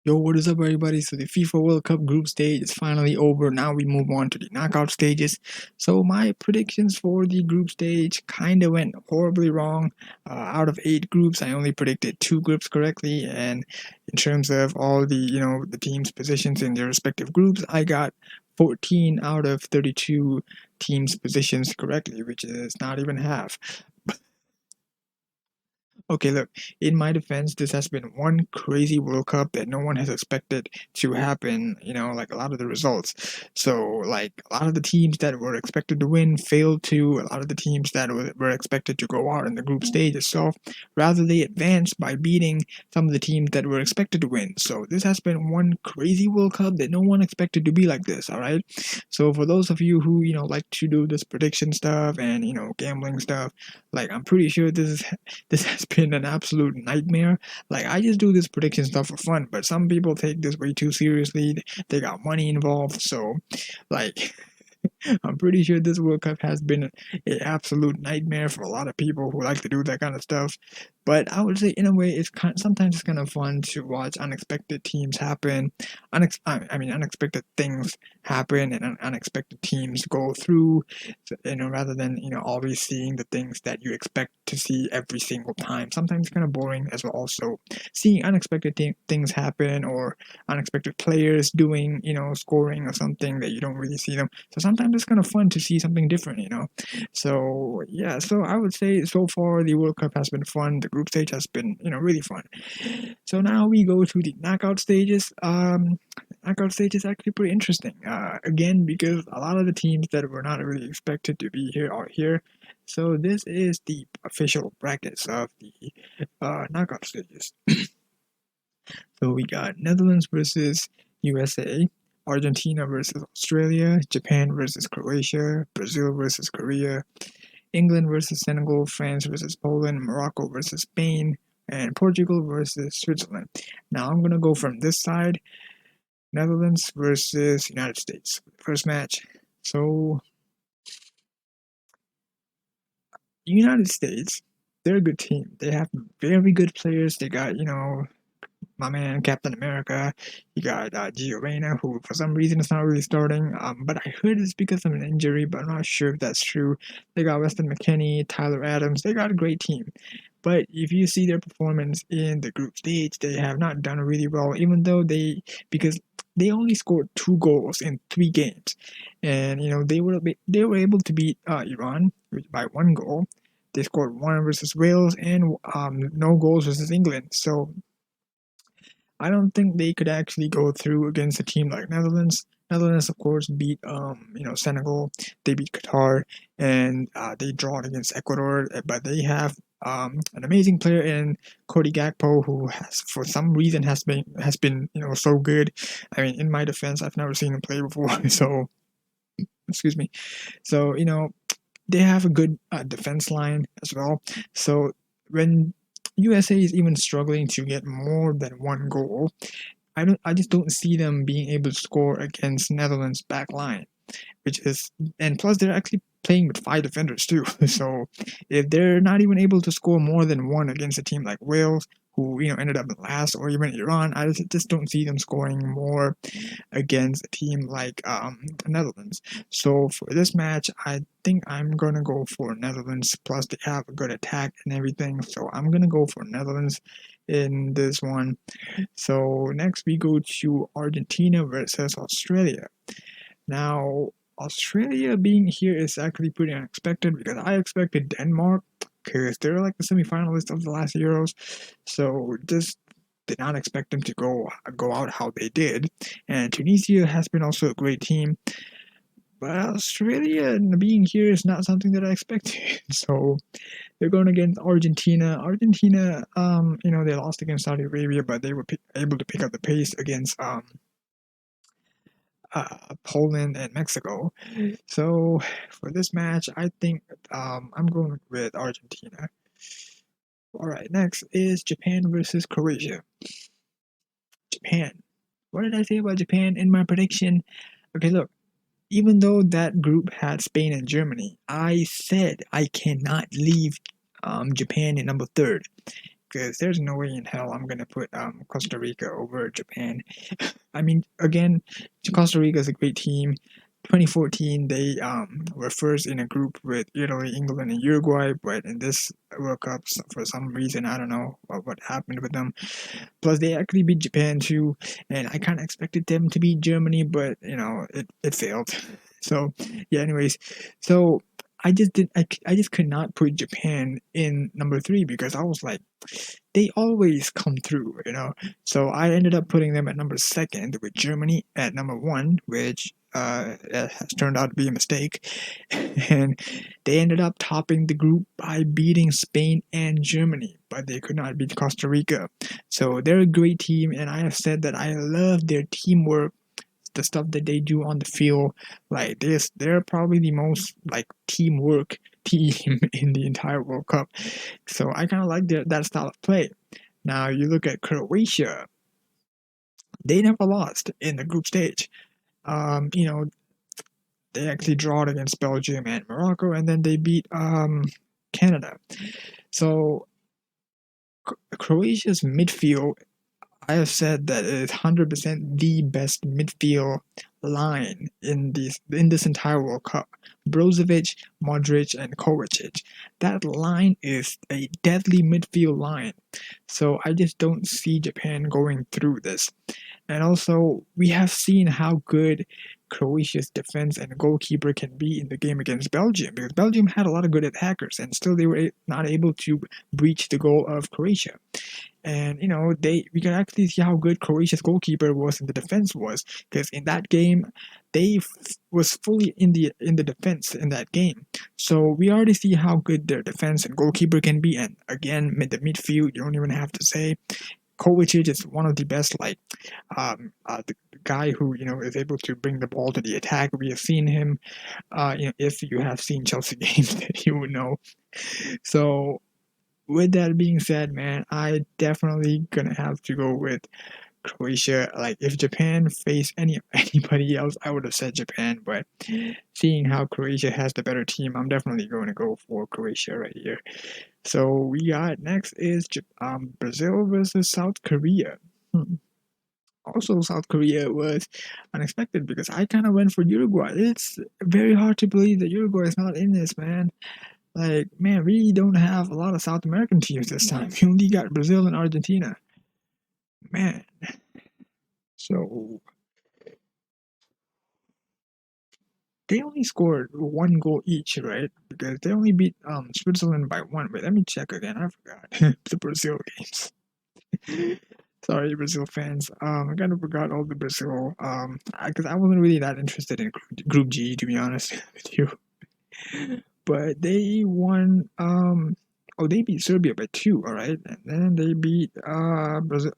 Yo, what is up, everybody? So the FIFA World Cup group stage is finally over. Now we move on to the knockout stages. So my predictions for the group stage kind of went horribly wrong. Out of 8 groups, I only predicted 2 groups correctly, and in terms of all the teams' positions in their respective groups, I got 14 out of 32 teams' positions correctly, which is not even half. Okay, look, in my defense, this has been one crazy World Cup that no one has expected to happen, like a lot of the results. So, like, a lot of the teams that were expected to win failed to, a lot of the teams that were expected to go out in the group stage itself, rather they advanced by beating some of the teams that were expected to win. So, this has been one crazy World Cup that no one expected to be like this, all right? So, for those of you who, like to do this prediction stuff and, gambling stuff, like, I'm pretty sure this has been an absolute nightmare. Like, I just do this prediction stuff for fun, but some people take this way too seriously. They got money involved, so like I'm pretty sure this World Cup has been an absolute nightmare for a lot of people who like to do that kind of stuff. But I would say, in a way, sometimes it's kind of fun to watch unexpected teams happen. Unexpected things happen and unexpected teams go through. Rather than always seeing the things that you expect to see every single time. Sometimes it's kind of boring as well. So seeing unexpected things happen or unexpected players doing, scoring or something that you don't really see them. So sometimes it's kind of fun to see something different. So yeah, so I would say so far the World Cup has been fun. The group stage has been, really fun. So now we go to the knockout stages. Knockout stage is actually pretty interesting. Again, because a lot of the teams that were not really expected to be here are here. So this is the official brackets of the knockout stages. So we got Netherlands versus USA, Argentina versus Australia, Japan versus Croatia, Brazil versus Korea, England versus Senegal, France versus Poland, Morocco versus Spain, and Portugal versus Switzerland. Now I'm gonna go from this side, Netherlands versus United States. First match. So United States, they're a good team. They have very good players. They got, my man Captain America. You got Gio Reyna, who for some reason is not really starting. But I heard it's because of an injury, but I'm not sure if that's true. They got Weston McKennie, Tyler Adams. They got a great team. But if you see their performance in the group stage, they have not done really well, even though because they only scored 2 goals in 3 games, and they were able to beat Iran by 1 goal. They scored one versus Wales and no goals versus England. So I don't think they could actually go through against a team like Netherlands. Netherlands, of course, beat Senegal. They beat Qatar, and they drawed against Ecuador. But they have an amazing player in Cody Gakpo, who has, for some reason, has been so good. I mean, in my defense, I've never seen him play before, so excuse me. So they have a good defense line as well. So when USA is even struggling to get more than 1 goal, I just don't see them being able to score against Netherlands back line, which is, and plus they're actually playing with 5 defenders too. So if they're not even able to score more than one against a team like Wales, who ended up last, or even Iran, I just don't see them scoring more against a team like the Netherlands. So for this match, I think I'm gonna go for Netherlands. Plus they have a good attack and everything, so I'm gonna go for Netherlands in this one. So next we go to Argentina versus Australia. Now, Australia being here is actually pretty unexpected because I expected Denmark because they're like the semifinalists of the last Euros. So just did not expect them to go out how they did. And Tunisia has been also a great team. But Australia being here is not something that I expected. So they're going against Argentina. Argentina, they lost against Saudi Arabia, but they were able to pick up the pace against Poland and Mexico. So for this match, I think I'm going with Argentina. All right, next is Japan versus Croatia. Japan. What did I say about Japan in my prediction? Okay, look, even though that group had Spain and Germany, I said I cannot leave Japan in number third. because there's no way in hell I'm gonna put Costa Rica over Japan. I mean, again, Costa Rica is a great team. 2014, they were first in a group with Italy, England, and Uruguay, but in this World Cup, for some reason, I don't know what happened with them. Plus, they actually beat Japan too, and I kind of expected them to beat Germany, but it failed. So yeah. Anyways, so I just could not put Japan in number three because I was like, they always come through. So I ended up putting them at number second with Germany at number one, which has turned out to be a mistake. And they ended up topping the group by beating Spain and Germany, but they could not beat Costa Rica. So they're a great team, and I have said that I love their teamwork, the stuff that they do on the field. Like this, they're probably the most like teamwork team in the entire World Cup. So I kind of like that style of play. Now you look at Croatia; they never lost in the group stage. Um, you know, they actually drawed against Belgium and Morocco, and then they beat Canada. So Croatia's midfield, I have said that it is 100% the best midfield line in this entire World Cup. Brozovic, Modric, and Kovacic. That line is a deadly midfield line. So I just don't see Japan going through this. And also, we have seen how good Croatia's defense and goalkeeper can be in the game against Belgium, because Belgium had a lot of good attackers, and still they were not able to breach the goal of Croatia. And we can actually see how good Croatia's goalkeeper was and the defense was, because in that game they was fully in the defense in that game. So we already see how good their defense and goalkeeper can be. And again, the midfield, you don't even have to say. Kovacic is one of the best, like the guy who is able to bring the ball to the attack. We have seen him. If you have seen Chelsea games, that you would know. So with that being said, man, I definitely gonna have to go with Croatia. Like if Japan faced anybody else, I would have said Japan. But seeing how Croatia has the better team, I'm definitely going to go for Croatia right here. So we got next is Brazil versus South Korea. Also, South Korea was unexpected because I kind of went for Uruguay. It's very hard to believe that Uruguay is not in this, man. Like, man, we don't have a lot of South American teams this time. We only got Brazil and Argentina. Man. So they only scored one goal each, right? Because they only beat Switzerland by one. Wait, let me check again. I forgot the Brazil games. Sorry, Brazil fans. I kind of forgot all the Brazil. Because I wasn't really that interested in Group G, to be honest with you. But they won. Oh, they beat Serbia by two. All right, and then they beat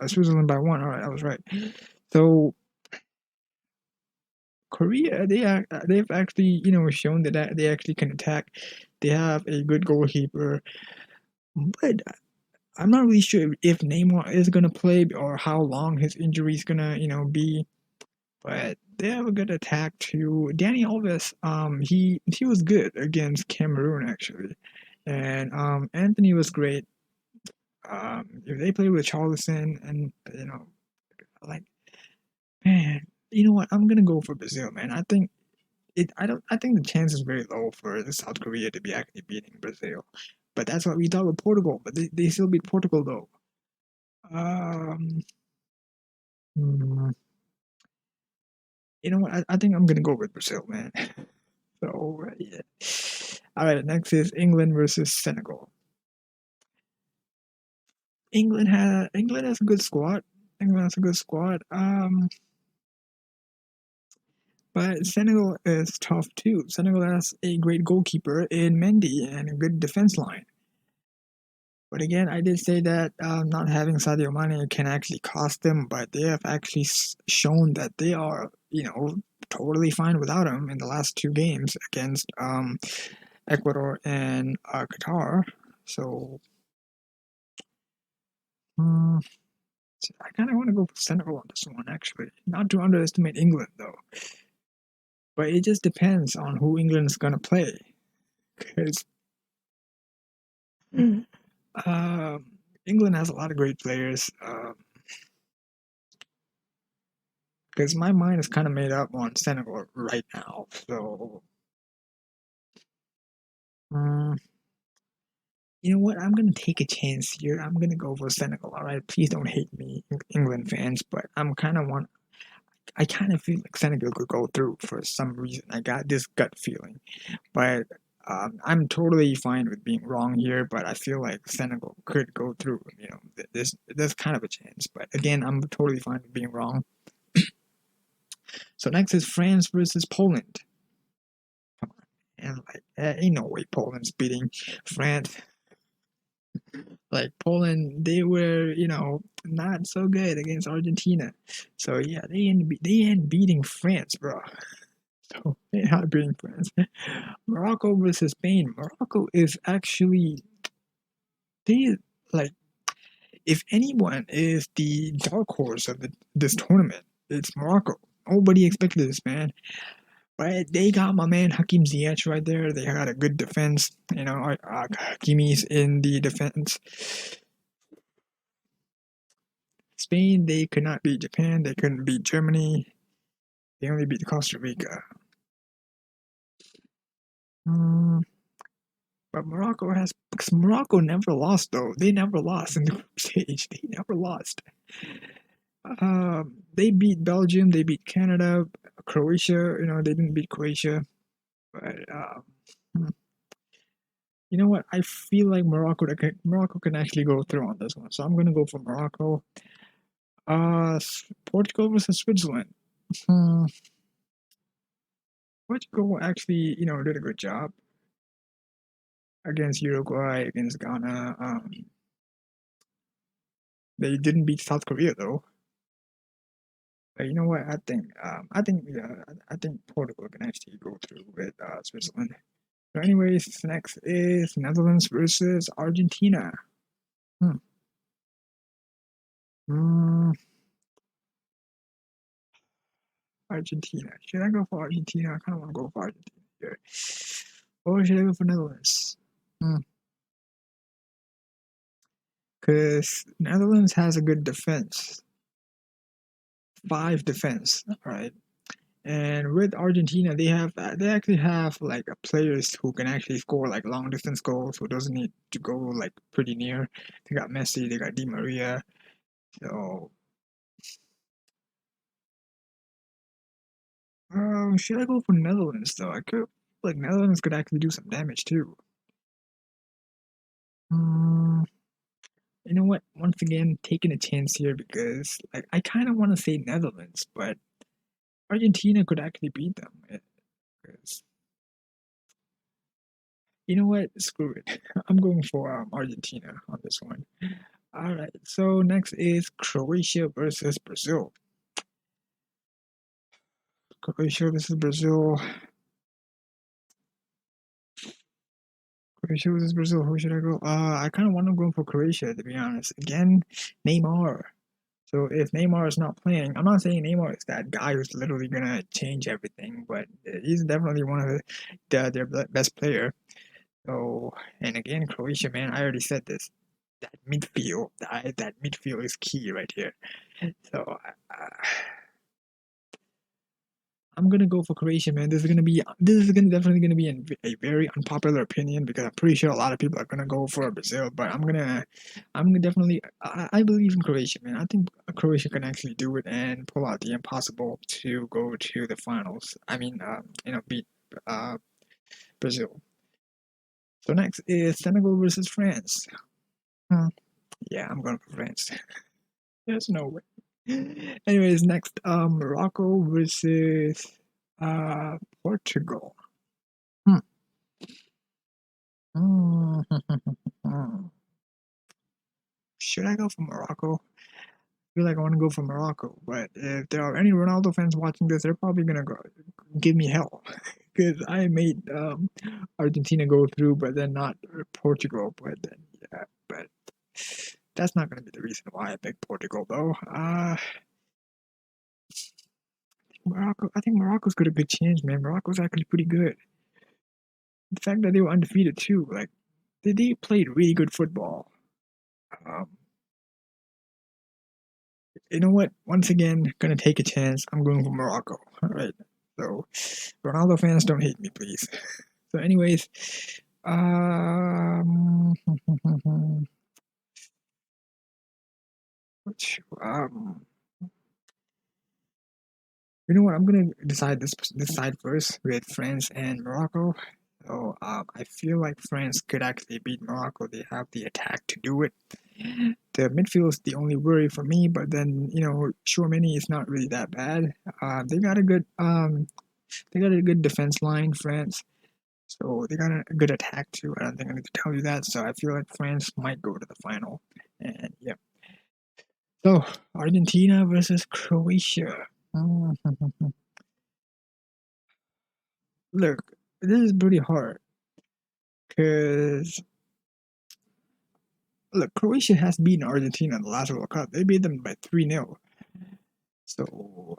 Switzerland by one. All right, I was right. So Korea, they've actually shown that they actually can attack. They have a good goalkeeper, but I'm not really sure if Neymar is gonna play or how long his injury is gonna be. But they have a good attack too. Danny Alves, he was good against Cameroon actually, and Anthony was great. If they play with Charleston and like, man, you know what? I'm gonna go for Brazil, man. I think it. I don't. I think the chance is very low for South Korea to be actually beating Brazil, but that's what we thought with Portugal. But they still beat Portugal though. Um, hmm, you know what? I think I'm gonna go with Brazil, man. So yeah. All right. Next is England versus Senegal. England has a good squad. England has a good squad. But Senegal is tough too. Senegal has a great goalkeeper in Mendy and a good defense line. But again, I did say that not having Sadio Mane can actually cost them, but they have actually shown that they are, totally fine without him in the last two games against Ecuador and Qatar. So mm, I kind of want to go for Senegal on this one, actually. Not to underestimate England, though. But it just depends on who England's going to play. Because England has a lot of great players. Because my mind is kind of made up on Senegal right now. So, um, you know what? I'm gonna take a chance here. I'm gonna go for Senegal. All right, please don't hate me, England fans. But I kind of feel like Senegal could go through for some reason. I got this gut feeling, but I'm totally fine with being wrong here. But I feel like Senegal could go through. You know, there's kind of a chance. But again, I'm totally fine with being wrong. So next is France versus Poland. Come on, and like, ain't no way Poland's beating France. Like Poland, they were, not so good against Argentina. So yeah, they ain't beating France, bro. So they're not beating France. Morocco versus Spain. Morocco is actually they like if anyone is the dark horse of this tournament, it's Morocco. Nobody expected this, man. But they got my man Hakim Ziyech right there. They had a good defense. Hakimi's in the defense. Spain, they could not beat Japan. They couldn't beat Germany. They only beat Costa Rica. Mm, but because Morocco never lost though. They never lost in the group stage. They never lost. They beat Belgium. They beat Canada. Croatia. They didn't beat Croatia. But hmm, you know what? I feel like Morocco can actually go through on this one. So I'm gonna go for Morocco. Portugal versus Switzerland. Hmm, Portugal actually, did a good job against Uruguay, against Ghana. They didn't beat South Korea though. But you know what? I think Portugal can actually go through with Switzerland. So, anyways, next is Netherlands versus Argentina. Hmm. Mm, Argentina. Should I go for Argentina? I kind of want to go for Argentina here. Or should I go for Netherlands? Because Netherlands has a good defense, five defense, right? And with Argentina, they actually have like players who can actually score like long distance goals, who doesn't need to go like pretty near. They got Messi, they got Di Maria. So, should I go for Netherlands though? I could like Netherlands could actually do some damage too. Mm, you know what? Once again, taking a chance here because like I kind of want to say Netherlands, but Argentina could actually beat them. 'Cause you know what? Screw it. I'm going for Argentina on this one. All right. So next is Croatia versus Brazil. Croatia versus Brazil. Croatia versus Brazil. Who should I go? I kind of want to go for Croatia to be honest. Again, Neymar. So if Neymar is not playing, I'm not saying Neymar is that guy who's literally gonna change everything, but he's definitely one of their best player. So and again, Croatia, man, I already said this. That midfield is key right here. So I'm gonna go for Croatia, man. This is definitely gonna be a very unpopular opinion because I'm pretty sure a lot of people are gonna go for Brazil, but I'm gonna definitely, I believe in Croatia, man. I think Croatia can actually do it and pull out the impossible to go to the finals. I mean, beat uh, Brazil. So next is Senegal versus France. Hmm. Yeah, I'm going for France. There's no way. Anyways, next, Morocco versus uh Portugal. Hmm. Should I go for Morocco? I feel like I want to go for Morocco, but if there are any Ronaldo fans watching this, they're probably gonna go give me hell because I made Argentina go through, but then not Portugal. But then yeah, but that's not gonna be the reason why I picked Portugal though. Morocco. I think Morocco's got a good chance, man. Morocco's actually pretty good. The fact that they were undefeated too, like they played really good football. Um, you know what? Once again, gonna take a chance. I'm going for Morocco. All right. So, Ronaldo fans, don't hate me, please. So, anyways, um, um, you know what? I'm gonna decide this side first with France and Morocco. So, I feel like France could actually beat Morocco. They have the attack to do it. The midfield is the only worry for me, but then Chouameni is not really that bad. They got a good defense line, France. So they got a good attack too. I don't think I need to tell you that. So I feel like France might go to the final. And yeah. So Argentina versus Croatia. Look, this is pretty hard because look, Croatia has beaten Argentina in the last World Cup. They beat them by 3-0. So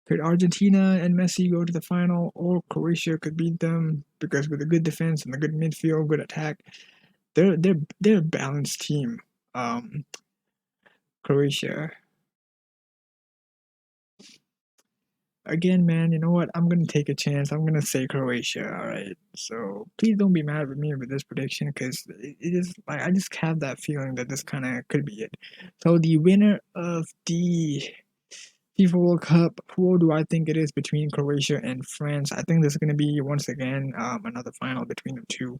could Argentina and Messi go to the final, or Croatia could beat them because with a good defense and a good midfield, good attack, they're a balanced team. Croatia. Again, man, you know what? I'm gonna take a chance. I'm gonna say Croatia. All right. So please don't be mad with me with this prediction because it is like I just have that feeling that this kind of could be it. So the winner of the FIFA World Cup, who do I think it is between Croatia and France? I think this is gonna be once again another final between the two.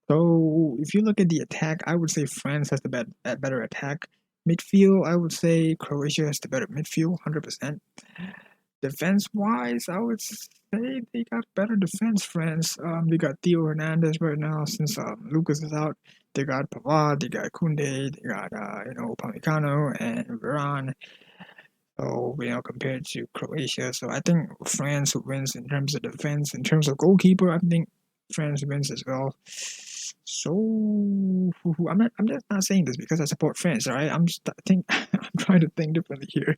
So if you look at the attack, I would say France has the better attack. Midfield, I would say Croatia has the better midfield, 100%. Defense wise, I would say they got better defense, France. They got Theo Hernandez right now since Lucas is out. They got Pavard, they got Kunde, they got Upamecano and Varane. So compared to Croatia, so I think France wins in terms of defense. In terms of goalkeeper, I think France wins as well. So I'm just not saying this because I support France. All right, I'm trying to think differently here.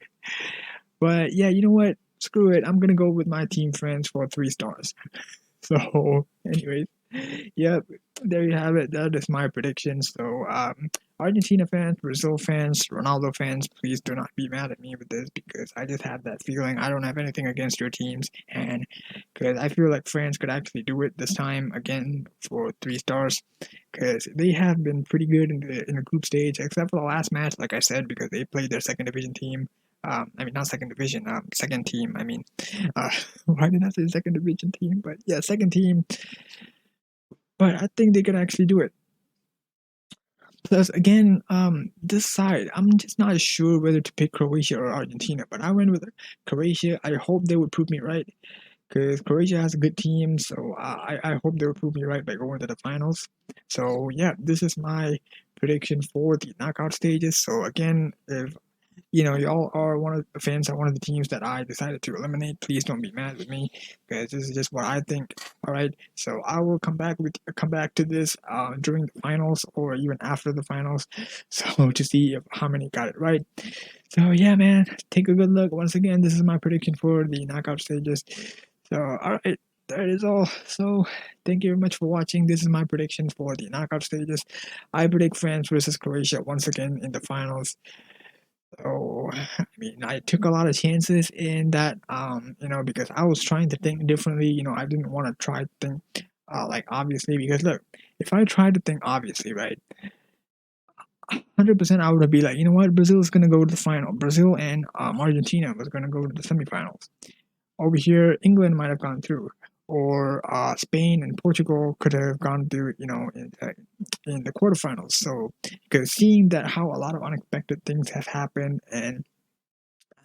But yeah, you know what? Screw it. I'm gonna go with my team France for 3 stars. So, anyways, yep, there you have it. That is my prediction. So, Argentina fans, Brazil fans, Ronaldo fans, please do not be mad at me with this because I just have that feeling. I don't have anything against your teams, and because I feel like France could actually do it this time again for 3 stars because they have been pretty good in the group stage, except for the last match, like I said, because they played their second division team. I mean, not second division, second team. I mean, uh, why did I say second division team? But yeah, second team. But I think they could actually do it. Plus, again, this side, I'm just not sure whether to pick Croatia or Argentina. But I went with Croatia. I hope they would prove me right because Croatia has a good team. So I hope they will prove me right by going to the finals. So yeah, this is my prediction for the knockout stages. So again, if y'all are one of the fans of one of the teams that I decided to eliminate, please don't be mad with me because this is just what I think. All right, so I will come back to this during the finals or even after the finals, so to see how many got it right. So yeah, man, take a good look. Once again, this is my prediction for the knockout stages. So all right. That is all. So, thank you very much for watching. This is my prediction for the knockout stages. I predict France versus Croatia once again in the finals. So, I mean, I took a lot of chances in that, because I was trying to think differently. I didn't want to try to think like obviously because look, if I tried to think obviously, right, 100% I would be like, you know what, Brazil is gonna go to the final. Brazil and Argentina was gonna go to the semifinals. Over here, England might have gone through, or Spain and Portugal could have gone through, in the quarterfinals. So, because seeing that how a lot of unexpected things have happened and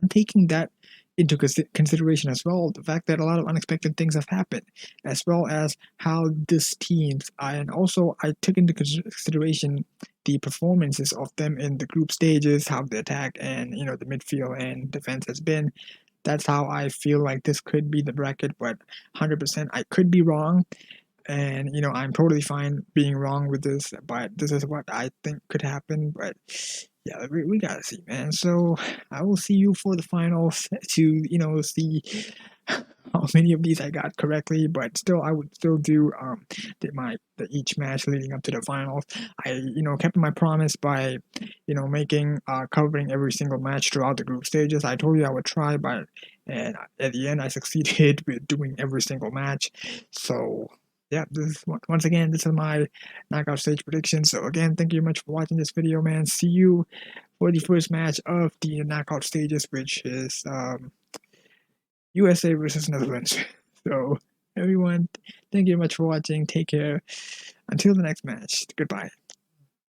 I'm taking that into consideration as well. The fact that a lot of unexpected things have happened, as well as how this teams, and also I took into consideration the performances of them in the group stages, how the attack and the midfield and defense has been. That's how I feel like this could be the bracket, but 100% I could be wrong and I'm totally fine being wrong with this, but this is what I think could happen. But yeah, we gotta see, man. So I will see you for the finals to see how many of these I got correctly, but still, I would still do each match leading up to the finals. I kept my promise by making covering every single match throughout the group stages. I told you I would try, but and at the end I succeeded with doing every single match. So yeah, once again, this is my knockout stage prediction. So again, thank you much for watching this video, man. See you for the first match of the knockout stages, which is USA versus Netherlands. So everyone, thank you much for watching. Take care. Until the next match. Goodbye.